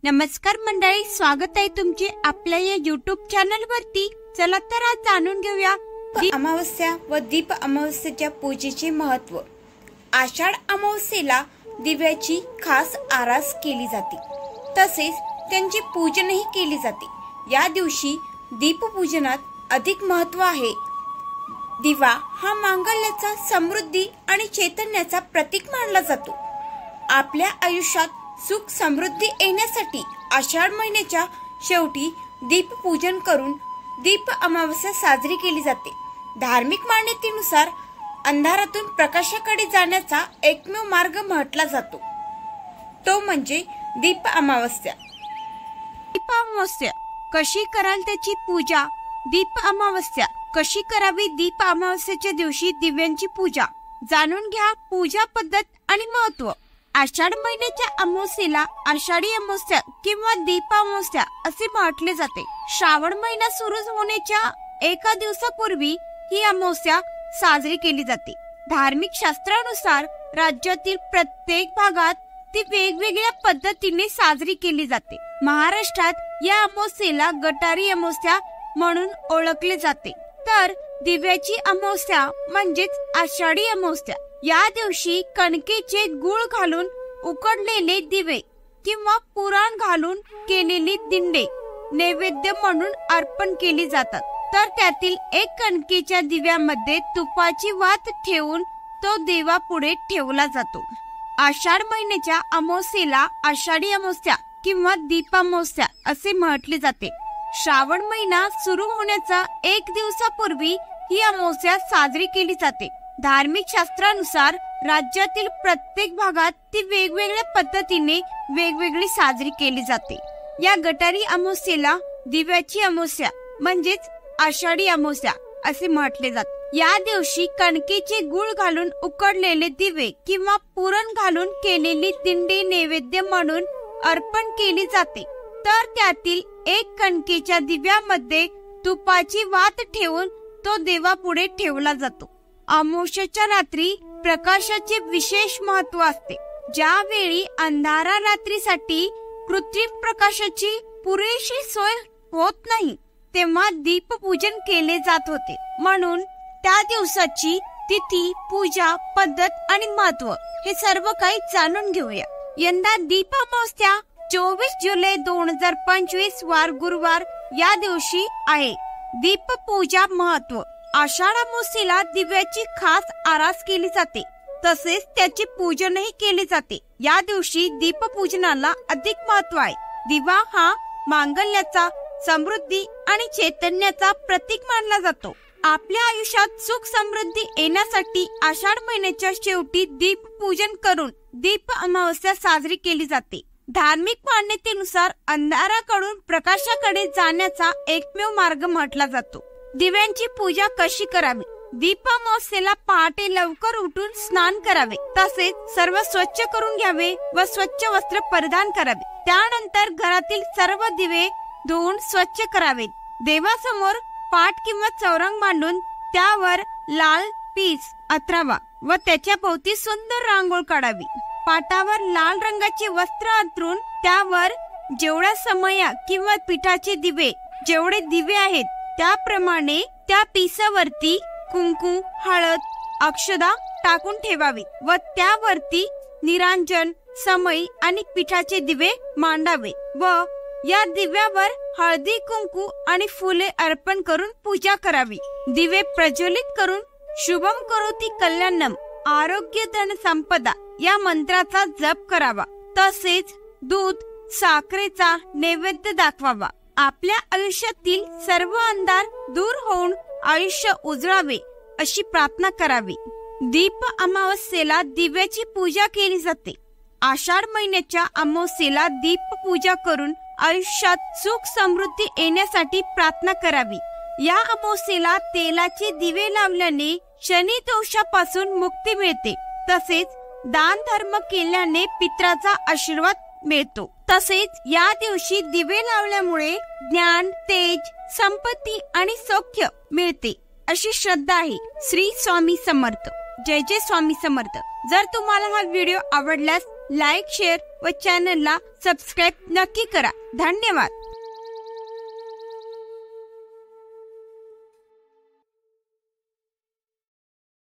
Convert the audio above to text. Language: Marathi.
नमस्कार मंडळी, स्वागत आहे तुमचे आपल्या या YouTube चॅनल वरती। चला तर आज जाणून घेऊया अमावस्या व दीप अमावस्येच्या पूजेचे महत्त्व। आषाढ अमावस्येला दिव्याची खास आरास केली जाते, तसेच त्यांचे पूजनही केले जाते। या दिवशी दीपपूजनात अधिक महत्त्व आहे। दिवा हा मांगल्याचा, समृद्धी आणि चैतन्याचा प्रतीक मानला जातो। आपल्या आयुष्यात सुख समृद्धी येण्यासाठी आषाढ महिन्याच्या शेवटी दीपपूजन करून दीप अमावस्या साजरी केली जाते। धार्मिक मान्यतेनुसार अंधारातून प्रकाशाकडे जाण्याचा एकमेव मार्ग म्हटला जातो, तो म्हणजे दीप अमावस्या। दीप अमावस्या कशी कराल त्याची पूजा। दीप अमावस्या कशी करावी। दीप अमावस्येच्या दिवशी दिव्यांची पूजा जाणून घ्या। पूजा पद्धत आणि महत्त्व। आषाढ महिन्याच्या अमावस्येला आषाढी अमावस्या किंवा दीप अमावस्या असे म्हटले जाते। श्रावण महिना सुरू होण्याच्या एका दिवसापूर्वी ही अमावस्या साजरी केली जाते। धार्मिक शास्त्रानुसार राज्यातील प्रत्येक भागात ती वेगवेगळ्या पद्धतीने साजरी केली जाते। महाराष्ट्रात या अमावस्येला गटारी अमावस्या म्हणून ओळखले जाते, तर दिव्याची अमावस्या म्हणजेच आषाढी अमावस्या या दिवशी कणकेचे गूळ घालून उकडलेले दिवे किंवा पुराण घालून केलेली दिंडे नैवेद्य म्हणून अर्पण केली जातात, तर त्यातील एक कणकेच्या दिव्यामध्ये तुपाची वात ठेवून तो देवापुढे ठेवला जातो। आषाढ महिन्याच्या अमावस्येला आषाढी अमावस्या किंवा दीपामावस्या असे म्हटले जाते। श्रावण महिना सुरू होण्याचा एक दिवसापूर्वी ही अमावस्या साजरी केली जाते। धार्मिक शास्त्रानुसार राज्यातील प्रत्येक भागात ती वेगवेगळ्या पद्धतीने वेगवेगळी साजरी केली जाते। या गटारी अमावस्येला दिव्याची अमावस्या म्हणजेच आषाढी अमावस्या असे म्हटले जाते। या दिवशी कणकेचे गूळ घालून उकडलेले दिवे किंवा पुरण घालून केलेली दिंडी नैवेद्य म्हणून अर्पण केली जाते, तर त्यातील एक कणकेच्या दिव्यामध्ये तुपाची वात ठेवून तो देवापुढे ठेवला जातो। अमावस्येच्या रात्री प्रकाशाचे विशेष महत्त्व असते। ज्यावेळी अंधारा रात्रीसाठी कृत्रिम प्रकाशाची पुरेशी सोय होत नाही, तेव्हा दीपपूजन केले जात होते। म्हणून त्या दिवसाची तिथी, पूजा पद्धत आणि महत्त्व हे सर्व काही जाणून घेऊया। यंदा दीप अमावस्या 24 जुलै 2025 वार गुरुवार या दिवशी आहे। दीपपूजा महत्त्व। आषाढ अमावस्येला दिव्याची खास आरास केली जाते, तसेच त्याचे पूजनही केले जाते। या दिवशी दीपपूजनाला अधिक महत्त्व आहे। दिवा हा मांगल्याचा, समृद्धी आणि चैतन्याचा प्रतीक मानला जातो। आपल्या आयुष्यात सुख समृद्धी येण्यासाठी आषाढ महिन्याच्या शेवटी दीपपूजन करून दीप अमावस्या साजरी केली जाते। धार्मिक मान्यतेनुसार अंधाराकडून प्रकाशाकडे जाण्याचा एकमेव मार्ग म्हटला जातो। दिव्यांची पूजा कशी करावी। दीप अमावस्येला पहाटे लवकर उठून स्नान करावे, तसेच सर्व स्वच्छ करून घ्यावे व स्वच्छ वस्त्र परिधान करावे। त्यानंतर घरातील सर्व दिवे धुवून स्वच्छ करावेत। देवासमोर पाट किंवा चौरंग मांडून त्यावर लाल पीस अंथरावा व त्याच्या भोवती सुंदर रांगोळी काढावी। पाटावर लाल रंगाचे वस्त्र अंथरून त्यावर जेवढ्या समया किंवा पिठाचे दिवे जेवढे दिवे आहेत त्याप्रमाणे त्या पिसावरती कुंकू, हळद, अक्षदा टाकून ठेवावी व त्यावरती निरांजन, समई आणि पिठाचे दिवे मांडावे व या दिव्यावर हळदी, कुंकू आणि फुले अर्पण करून पूजा करावी। दिवे प्रज्वलित करून शुभम करोति कल्याणम, आरोग्य धन संपदा या मंत्राचा जप करावा, तसेच दूध, साखरेचा नैवेद्य दाखवावा। आपल्या आयुष्यातील सर्व अंधार दूर होऊन आयुष्य उजळावे अशी प्रार्थना करावी। दीप अमावस्येला दिव्याची पूजा केली जाते। आषाढ महिन्याच्या अमावस्येला दीप पूजा करून आयुष्यात सुख समृद्धी येण्यासाठी प्रार्थना करावी। या अमावस्येला तेलाचे दिवे लावल्याने शनी दोषापासून मुक्ती मिळते, तसेच दान धर्म केल्याने पितराचा आशीर्वाद मिळतो। तसेच या दिवशी दिवे लावल्यामुळे ज्ञान, तेज, संपत्ती आणि सौख्य मिळते अशी श्रद्धा आहे। श्री स्वामी समर्थ। जय जय स्वामी समर्थ। जर तुम्हाला हा व्हिडिओ आवडल्यास लाईक शेअर व चॅनलला सबस्क्राईब नक्की करा. धन्यवाद.